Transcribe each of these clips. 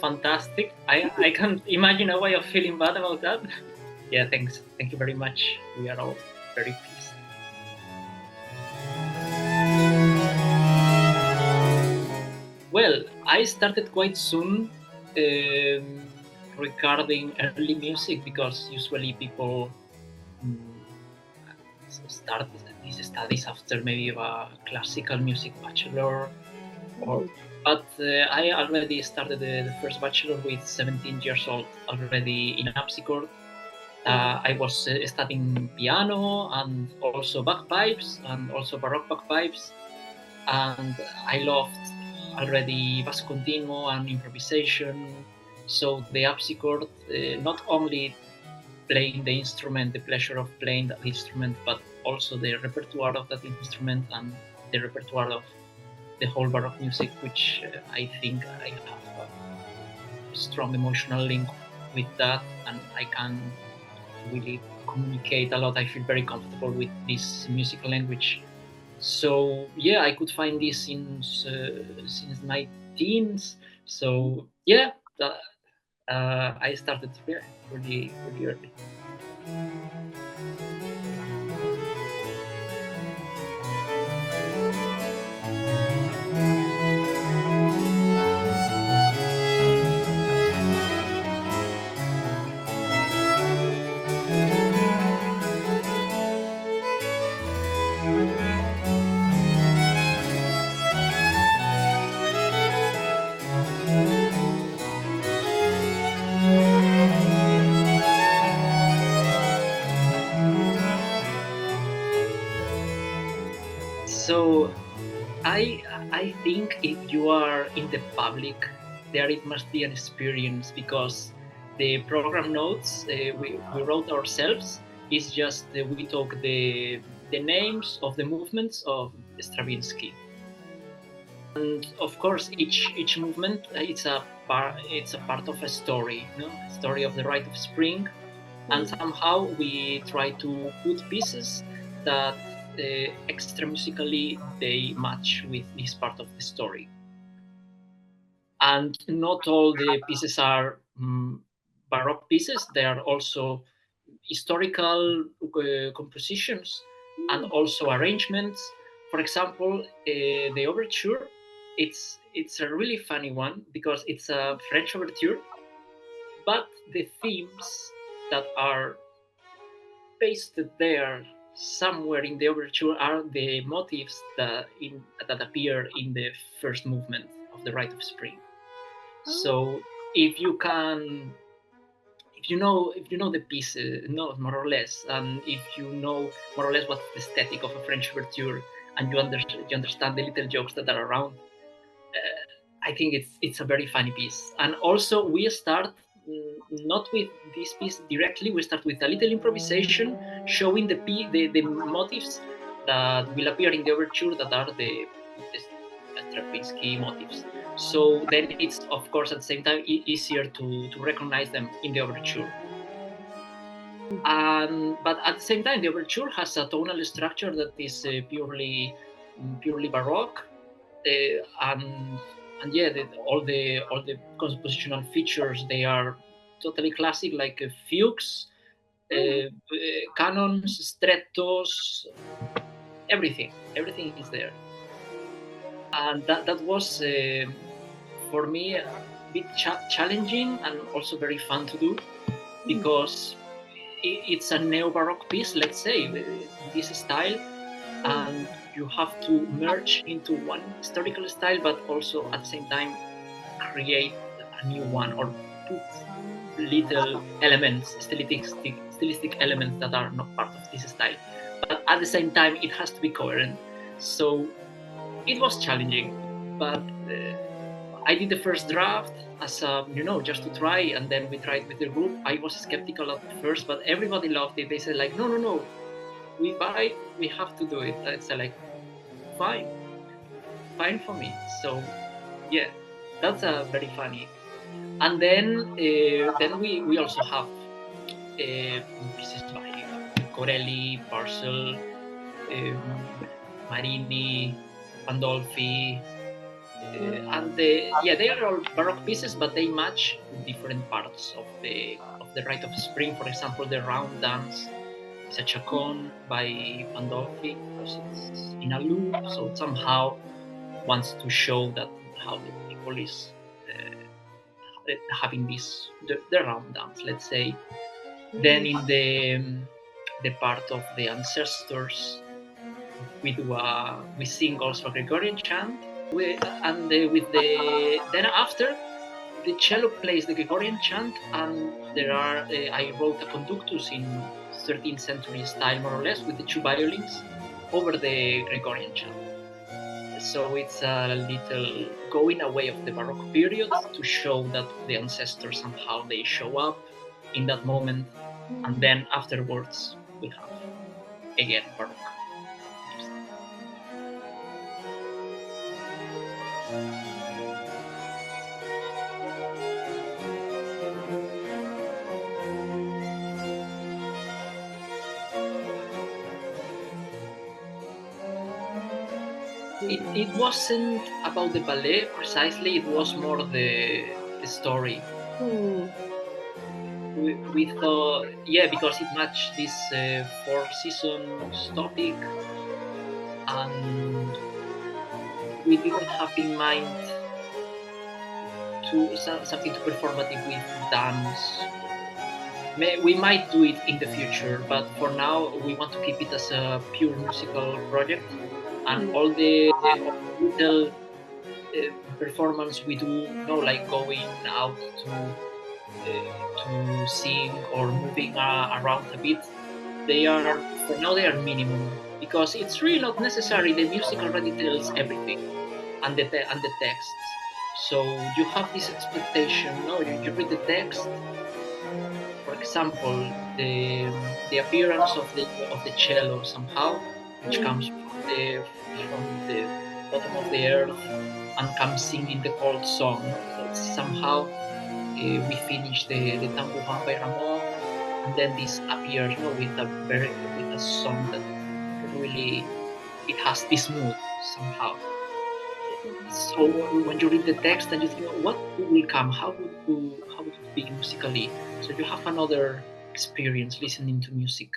fantastic. I can't imagine a way of feeling bad about that. Yeah, thanks. Thank you very much. We are all very pleased. Well, I started quite soon regarding early music because usually people mm, start these studies after maybe a classical music bachelor. Or, but I already started the first bachelor with 17 years old, already in harpsichord. I was studying piano and also bagpipes and also Baroque bagpipes. And I loved already bass continuo and improvisation. So the harpsichord, not only playing the instrument, the pleasure of playing that instrument, but also the repertoire of that instrument and the repertoire of the whole Baroque music, which I think I have a strong emotional link with that, and I can really communicate a lot. I feel very comfortable with this musical language. So yeah, I could find this since my teens. So yeah, I started really early. So I think if you are in the public, there it must be an experience because the program notes we wrote ourselves is just we took the names of the movements of Stravinsky, and of course each movement it's a part of a story, no? A story of the Rite of Spring, and somehow we try to put pieces that extra musically they match with this part of the story. And not all the pieces are Baroque pieces; they are also historical compositions and also arrangements. For example, the overture. It's a really funny one because it's a French overture, but the themes that are pasted there somewhere in the overture are the motifs that appear in the first movement of the Rite of Spring. So if you can, if you know the piece, no, more or less, and if you know more or less what's the aesthetic of a French overture, and you understand the little jokes that are around, I think it's a very funny piece. And also we start not with this piece directly. We start with a little improvisation, showing the motifs that will appear in the overture that are the Stravinsky motifs. So then it's of course at the same time easier to recognize them in the overture. And but at the same time, the overture has a tonal structure that is purely Baroque, and yeah, all the compositional features they are totally classic, like fugues, canons, strettos, everything is there, and that was for me a bit challenging and also very fun to do because it's a neo-Baroque piece, let's say, this style, and you have to merge into one historical style, but also at the same time create a new one or put little elements, stylistic elements that are not part of this style. But at the same time, it has to be coherent. So it was challenging, but I did the first draft as just to try, and then we tried with the group. I was skeptical at first, but everybody loved it. They said like, no, we buy, we have to do it. I said like, fine, fine for me. So yeah, that's very funny. And then we also have pieces by Corelli, Parcel, Marini, Pandolfi, They are all Baroque pieces, but they match different parts of the Rite of Spring. For example, the round dance is a chaconne by Pandolfi because it's in a loop, so it somehow wants to show that how the people is having the round dance, let's say. Then in the part of the ancestors, we sing also Gregorian chant, then after the cello plays the Gregorian chant, and there are I wrote a conductus in 13th century style, more or less, with the two violins over the Gregorian chant. So it's a little going away of the Baroque period to show that the ancestors somehow they show up in that moment, and then afterwards we have again Baroque. It wasn't about the ballet precisely, it was more the story. We thought, because it matched this 4 seasons topic, and we didn't have in mind something too performative with dance. We might do it in the future, but for now we want to keep it as a pure musical project, and all the little performance we do, like going out to sing or moving around a bit, for now they are minimum, because it's really not necessary. The music already tells everything, and the texts. So you have this expectation. You read the text. For example, the appearance of the cello somehow, which comes from the bottom of the earth and comes singing the cold song. So it's somehow we finish the Tambourin by Rameau, and then this appears with a song that really it has this mood somehow. So when you read the text and you think, what will come? How would it be musically? So you have another experience listening to music.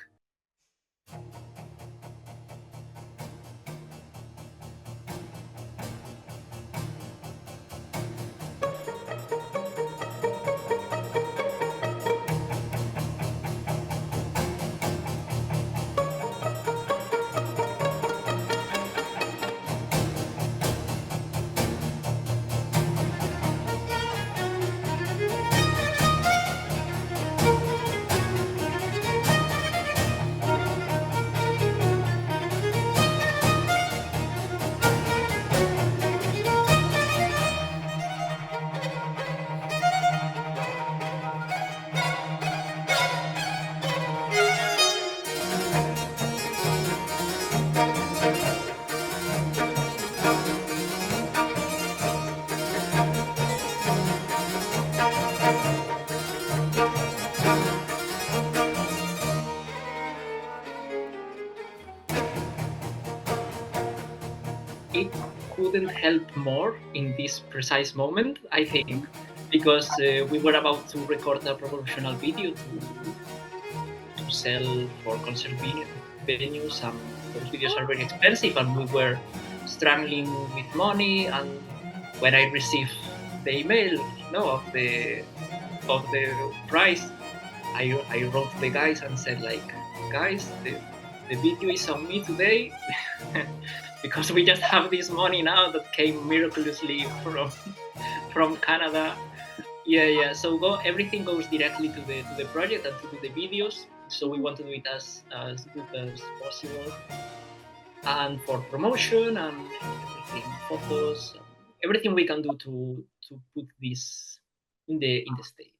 It couldn't help more in this precise moment, I think, because we were about to record a promotional video to sell for concert venues, and those videos are very expensive, and we were struggling with money. And when I received the email, of the price, I wrote to the guys and said, like, guys, the video is on me today. Because we just have this money now that came miraculously from Canada. So everything goes directly to the project and to do the videos. So we want to do it as good as possible, and for promotion and everything, photos, everything we can do to put this in the stage.